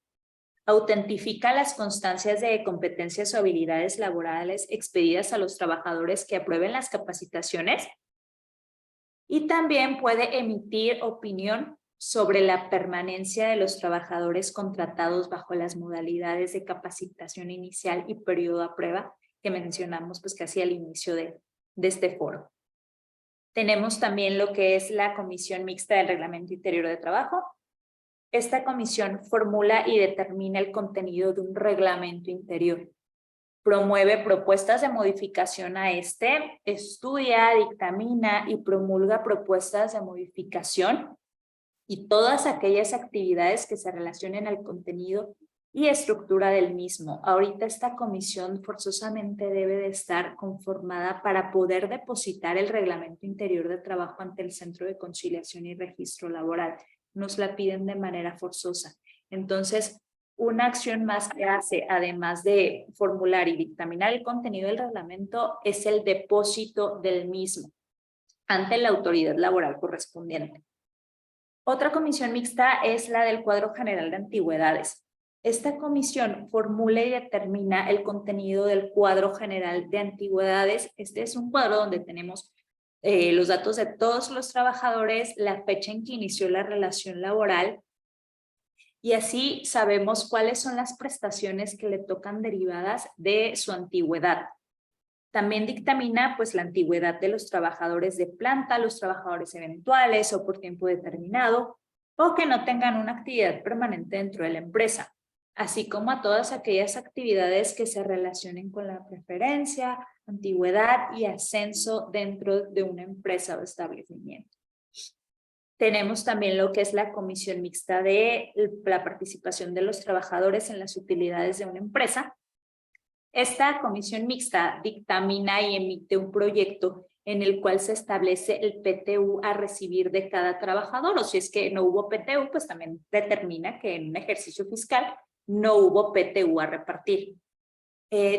Autentifica las constancias de competencias o habilidades laborales expedidas a los trabajadores que aprueben las capacitaciones y también puede emitir opinión sobre la permanencia de los trabajadores contratados bajo las modalidades de capacitación inicial y periodo a prueba que mencionamos pues casi al inicio de este foro. Tenemos también lo que es la Comisión Mixta del Reglamento Interior de Trabajo. Esta comisión formula y determina el contenido de un reglamento interior. Promueve propuestas de modificación a este, estudia, dictamina y promulga propuestas de modificación y todas aquellas actividades que se relacionen al contenido y estructura del mismo. Ahorita esta comisión forzosamente debe de estar conformada para poder depositar el reglamento interior de trabajo ante el Centro de Conciliación y Registro Laboral. Nos la piden de manera forzosa. Entonces, una acción más que hace, además de formular y dictaminar el contenido del reglamento, es el depósito del mismo ante la autoridad laboral correspondiente. Otra comisión mixta es la del cuadro general de antigüedades. Esta comisión formula y determina el contenido del cuadro general de antigüedades. Este es un cuadro donde tenemos los datos de todos los trabajadores, la fecha en que inició la relación laboral, y así sabemos cuáles son las prestaciones que le tocan derivadas de su antigüedad. También dictamina pues la antigüedad de los trabajadores de planta, los trabajadores eventuales o por tiempo determinado, o que no tengan una actividad permanente dentro de la empresa, así como a todas aquellas actividades que se relacionen con la preferencia, antigüedad y ascenso dentro de una empresa o establecimiento. Tenemos también lo que es la comisión mixta de la participación de los trabajadores en las utilidades de una empresa. Esta comisión mixta dictamina y emite un proyecto en el cual se establece el PTU a recibir de cada trabajador, o si es que no hubo PTU, pues también determina que en un ejercicio fiscal no hubo PTU a repartir.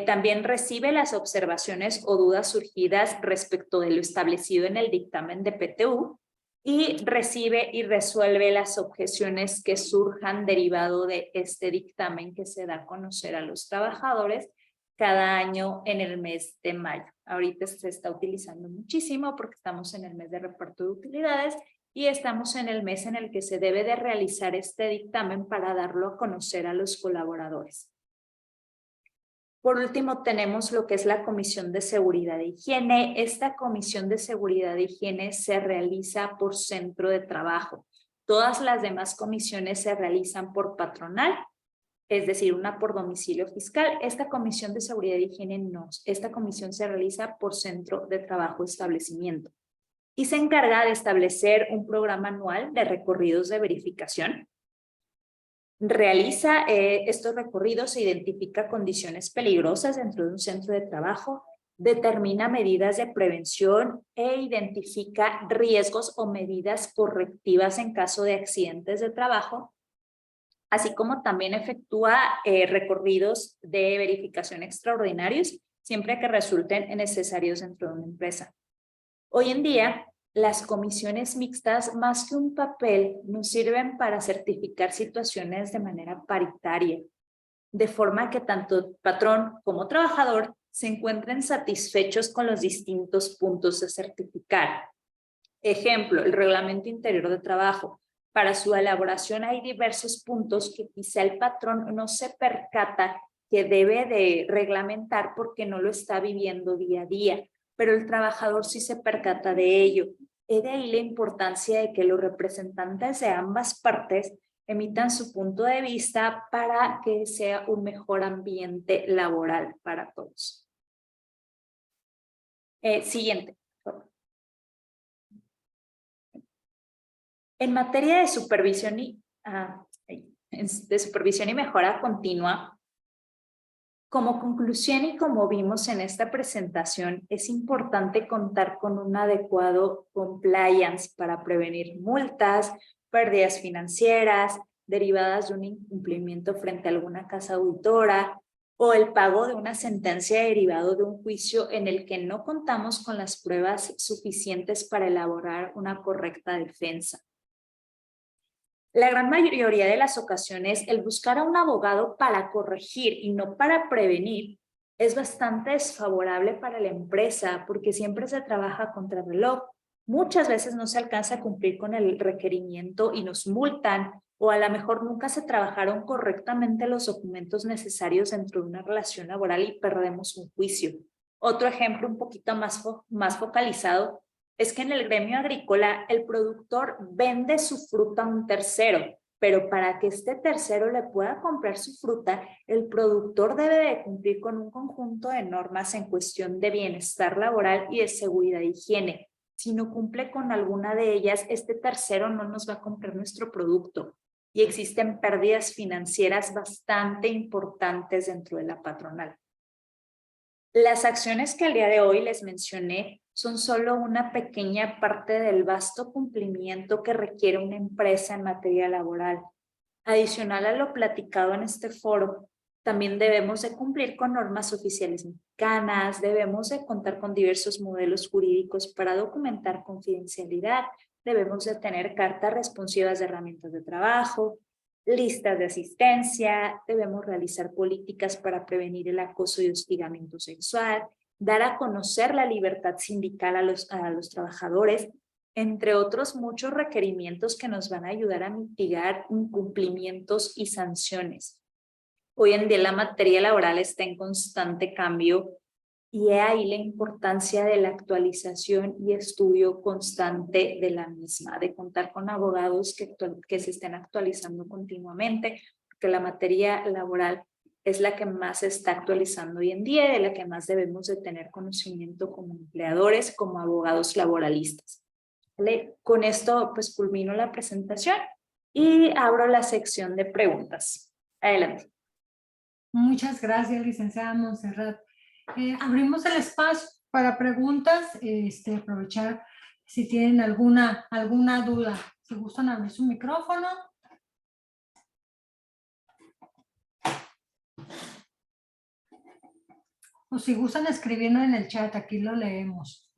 También recibe las observaciones o dudas surgidas respecto de lo establecido en el dictamen de PTU, y recibe y resuelve las objeciones que surjan derivado de este dictamen que se da a conocer a los trabajadores cada año en el mes de mayo. Ahorita se está utilizando muchísimo porque estamos en el mes de reparto de utilidades y estamos en el mes en el que se debe de realizar este dictamen para darlo a conocer a los colaboradores. Por último, tenemos lo que es la Comisión de Seguridad e Higiene. Esta Comisión de Seguridad e Higiene se realiza por centro de trabajo. Todas las demás comisiones se realizan por patronal, es decir, una por domicilio fiscal. Esta Comisión de Seguridad e Higiene no. Esta comisión se realiza por centro de trabajo establecimiento y se encarga de establecer un programa anual de recorridos de verificación. Realiza estos recorridos e identifica condiciones peligrosas dentro de un centro de trabajo, determina medidas de prevención e identifica riesgos o medidas correctivas en caso de accidentes de trabajo, así como también efectúa recorridos de verificación extraordinarios siempre que resulten necesarios dentro de una empresa. Hoy en día, las comisiones mixtas, más que un papel, nos sirven para certificar situaciones de manera paritaria, de forma que tanto patrón como trabajador se encuentren satisfechos con los distintos puntos de certificar. Ejemplo, el Reglamento Interior de Trabajo. Para su elaboración hay diversos puntos que quizá el patrón no se percata que debe de reglamentar porque no lo está viviendo día a día, pero el trabajador sí se percata de ello. Es de ahí la importancia de que los representantes de ambas partes emitan su punto de vista para que sea un mejor ambiente laboral para todos. Siguiente. En materia de supervisión y mejora continua, como conclusión y como vimos en esta presentación, es importante contar con un adecuado compliance para prevenir multas, pérdidas financieras derivadas de un incumplimiento frente a alguna casa auditora o el pago de una sentencia derivado de un juicio en el que no contamos con las pruebas suficientes para elaborar una correcta defensa. La gran mayoría de las ocasiones, el buscar a un abogado para corregir y no para prevenir es bastante desfavorable para la empresa porque siempre se trabaja contra reloj. Muchas veces no se alcanza a cumplir con el requerimiento y nos multan, o a lo mejor nunca se trabajaron correctamente los documentos necesarios dentro de una relación laboral y perdemos un juicio. Otro ejemplo un poquito más focalizado es que en el gremio agrícola el productor vende su fruta a un tercero, pero para que este tercero le pueda comprar su fruta, el productor debe de cumplir con un conjunto de normas en cuestión de bienestar laboral y de seguridad e higiene. Si no cumple con alguna de ellas, este tercero no nos va a comprar nuestro producto y existen pérdidas financieras bastante importantes dentro de la patronal. Las acciones que al día de hoy les mencioné son solo una pequeña parte del vasto cumplimiento que requiere una empresa en materia laboral. Adicional a lo platicado en este foro, también debemos de cumplir con normas oficiales mexicanas, debemos de contar con diversos modelos jurídicos para documentar confidencialidad, debemos de tener cartas responsivas de herramientas de trabajo, listas de asistencia, debemos realizar políticas para prevenir el acoso y hostigamiento sexual, dar a conocer la libertad sindical a los trabajadores, entre otros muchos requerimientos que nos van a ayudar a mitigar incumplimientos y sanciones. Hoy en día la materia laboral está en constante cambio y he ahí la importancia de la actualización y estudio constante de la misma, de contar con abogados que se estén actualizando continuamente, porque la materia laboral es la que más se está actualizando hoy en día y de la que más debemos de tener conocimiento como empleadores, como abogados laboralistas. ¿Vale? Con esto pues culmino la presentación y abro la sección de preguntas. Adelante. Muchas gracias, licenciada Montserrat. Abrimos el espacio para preguntas, aprovechar si tienen alguna duda. Si gustan abrir su micrófono. O si gustan escribiendo en el chat, aquí lo leemos.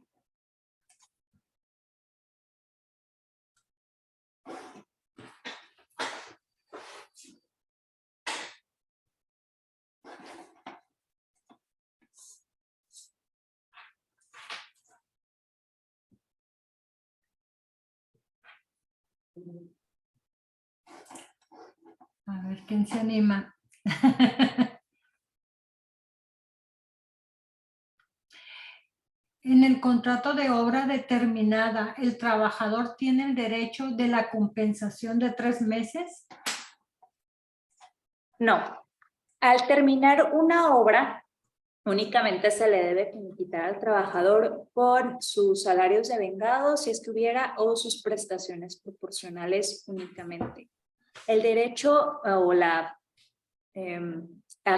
A ver, ¿quién se anima? En el contrato de obra determinada, ¿el trabajador tiene el derecho de la compensación de 3 meses? No. Al terminar una obra, únicamente se le debe quitar al trabajador por sus salarios devengados, si es que hubiera, o sus prestaciones proporcionales únicamente. El derecho o la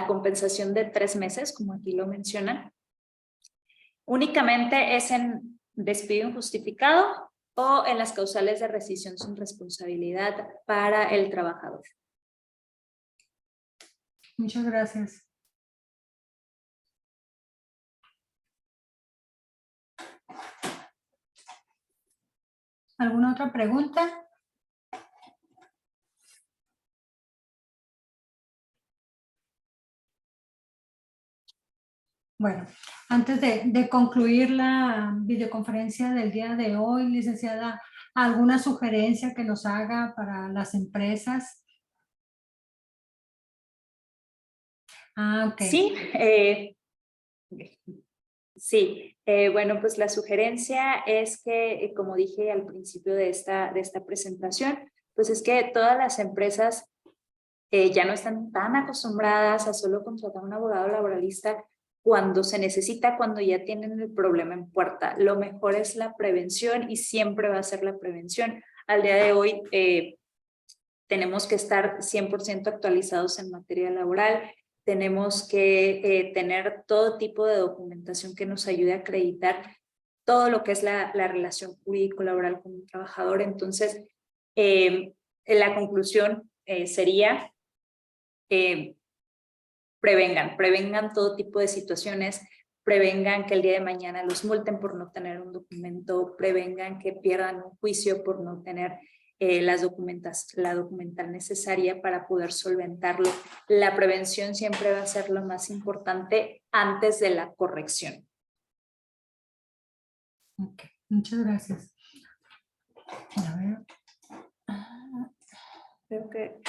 compensación de 3 meses, como aquí lo mencionan, únicamente es en despido injustificado o en las causales de rescisión sin responsabilidad para el trabajador. Muchas gracias. ¿Alguna otra pregunta? Bueno, antes de concluir la videoconferencia del día de hoy, licenciada, ¿alguna sugerencia que nos haga para las empresas? Ah, ok. Sí, bueno, pues la sugerencia es que, como dije al principio de esta presentación, pues es que todas las empresas ya no están tan acostumbradas a solo contratar a un abogado laboralista cuando se necesita, cuando ya tienen el problema en puerta. Lo mejor es la prevención y siempre va a ser la prevención. Al día de hoy tenemos que estar 100% actualizados en materia laboral. Tenemos que tener todo tipo de documentación que nos ayude a acreditar todo lo que es la relación jurídico-laboral con un trabajador. Entonces, la conclusión sería prevengan todo tipo de situaciones, prevengan que el día de mañana los multen por no tener un documento, prevengan que pierdan un juicio por no tener la documental necesaria para poder solventarlo. La prevención siempre va a ser lo más importante antes de la corrección. Ok, muchas gracias. A ver. Creo que...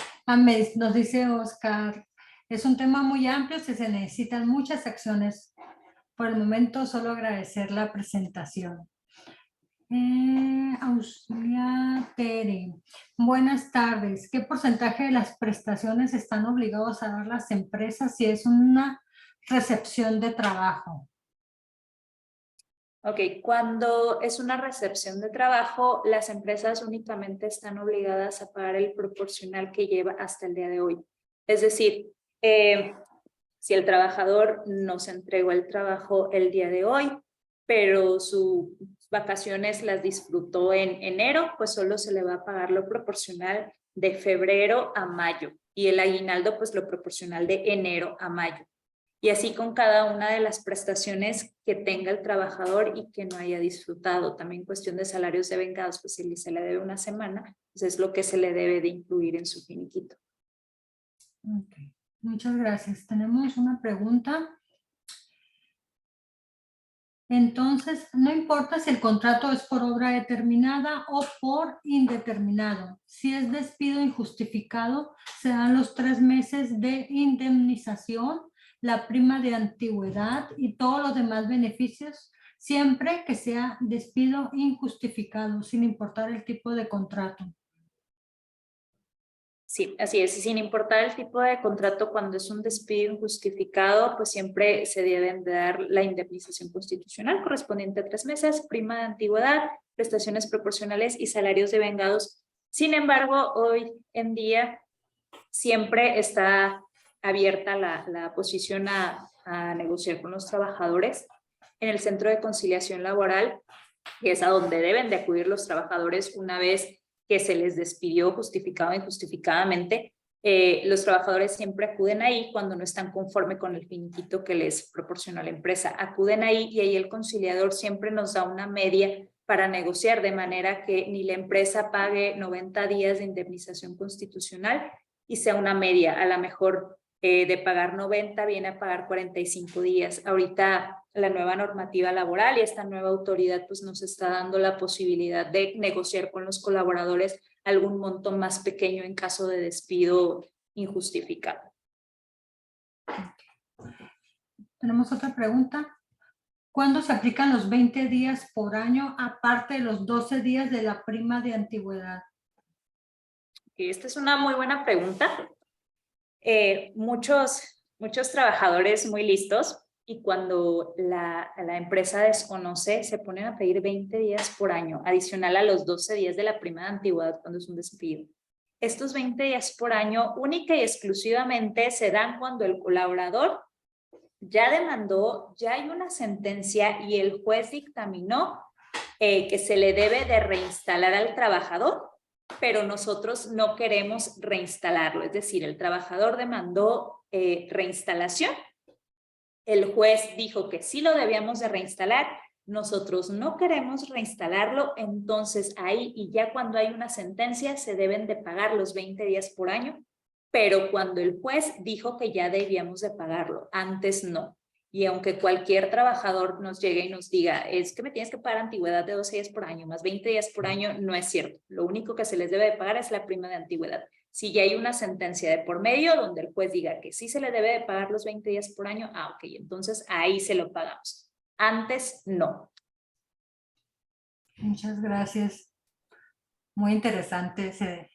Nos dice Oscar, es un tema muy amplio, se necesitan muchas acciones. Por el momento, solo agradecer la presentación. Auxilia Tere. Buenas tardes. ¿Qué porcentaje de las prestaciones están obligados a dar las empresas si es una recepción de trabajo? Ok, cuando es una recepción de trabajo, las empresas únicamente están obligadas a pagar el proporcional que lleva hasta el día de hoy. Es decir, si el trabajador nos entregó el trabajo el día de hoy, pero sus vacaciones las disfrutó en enero, pues solo se le va a pagar lo proporcional de febrero a mayo y el aguinaldo pues lo proporcional de enero a mayo. Y así con cada una de las prestaciones que tenga el trabajador y que no haya disfrutado. También cuestión de salarios devengados, pues si se le debe una semana, pues es lo que se le debe de incluir en su finiquito. Okay. Muchas gracias. Tenemos una pregunta. Entonces, no importa si el contrato es por obra determinada o por indeterminado. Si es despido injustificado, se dan los 3 meses de indemnización, la prima de antigüedad y todos los demás beneficios, siempre que sea despido injustificado, sin importar el tipo de contrato. Sí, así es. Y sin importar el tipo de contrato, cuando es un despido injustificado, pues siempre se deben de dar la indemnización constitucional correspondiente a 3 meses, prima de antigüedad, prestaciones proporcionales y salarios devengados. Sin embargo, hoy en día siempre está abierta la posición a negociar con los trabajadores en el Centro de Conciliación Laboral, que es a donde deben de acudir los trabajadores una vez que se les despidió justificado o injustificadamente. Los trabajadores siempre acuden ahí cuando no están conforme con el finiquito que les proporcionó la empresa. Acuden ahí y ahí el conciliador siempre nos da una media para negociar, de manera que ni la empresa pague 90 días de indemnización constitucional y sea una media. A lo mejor de pagar 90 viene a pagar 45 días. Ahorita la nueva normativa laboral y esta nueva autoridad pues nos está dando la posibilidad de negociar con los colaboradores algún monto más pequeño en caso de despido injustificado. Tenemos otra pregunta. ¿Cuándo se aplican los 20 días por año aparte de los 12 días de la prima de antigüedad? Esta es una muy buena pregunta. Muchos trabajadores muy listos, y cuando la empresa desconoce, se ponen a pedir 20 días por año, adicional a los 12 días de la prima de antigüedad cuando es un despido. Estos 20 días por año única y exclusivamente se dan cuando el colaborador ya demandó, ya hay una sentencia y el juez dictaminó que se le debe de reinstalar al trabajador, pero nosotros no queremos reinstalarlo. Es decir, el trabajador demandó reinstalación, el juez dijo que sí lo debíamos de reinstalar, nosotros no queremos reinstalarlo, entonces ahí y ya cuando hay una sentencia se deben de pagar los 20 días por año, pero cuando el juez dijo que ya debíamos de pagarlo, antes no. Y aunque cualquier trabajador nos llegue y nos diga, es que me tienes que pagar antigüedad de 12 días por año más 20 días por año, no es cierto. Lo único que se les debe de pagar es la prima de antigüedad. Si ya hay una sentencia de por medio donde el juez diga que sí se le debe de pagar los 20 días por año, ok, entonces ahí se lo pagamos. Antes no. Muchas gracias. Muy interesante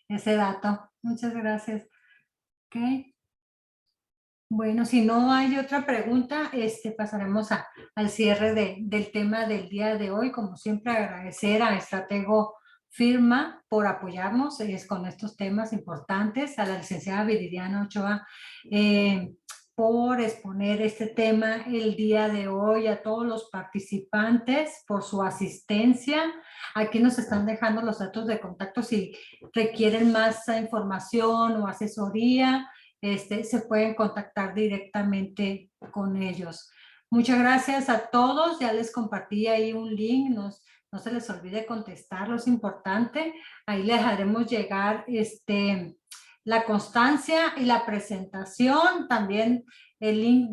ese dato. Muchas gracias. Okay. Bueno, si no hay otra pregunta, pasaremos al cierre del tema del día de hoy. Como siempre, agradecer a Estratego Firma por apoyarnos con estos temas importantes, a la licenciada Viridiana Ochoa por exponer este tema el día de hoy, a todos los participantes por su asistencia. Aquí nos están dejando los datos de contacto si requieren más información o asesoría. Se pueden contactar directamente con ellos. Muchas gracias a todos. Ya les compartí ahí un link. No se les olvide contestarlo, es importante. Ahí les haremos llegar la constancia y la presentación. También el link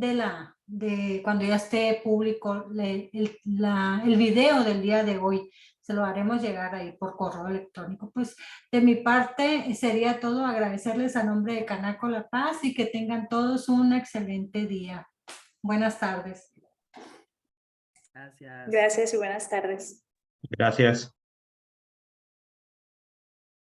de cuando ya esté público el video del día de hoy. Se lo haremos llegar ahí por correo electrónico. Pues de mi parte sería todo. Agradecerles a nombre de Canaco La Paz y que tengan todos un excelente día. Buenas tardes. Gracias. Gracias y buenas tardes. Gracias.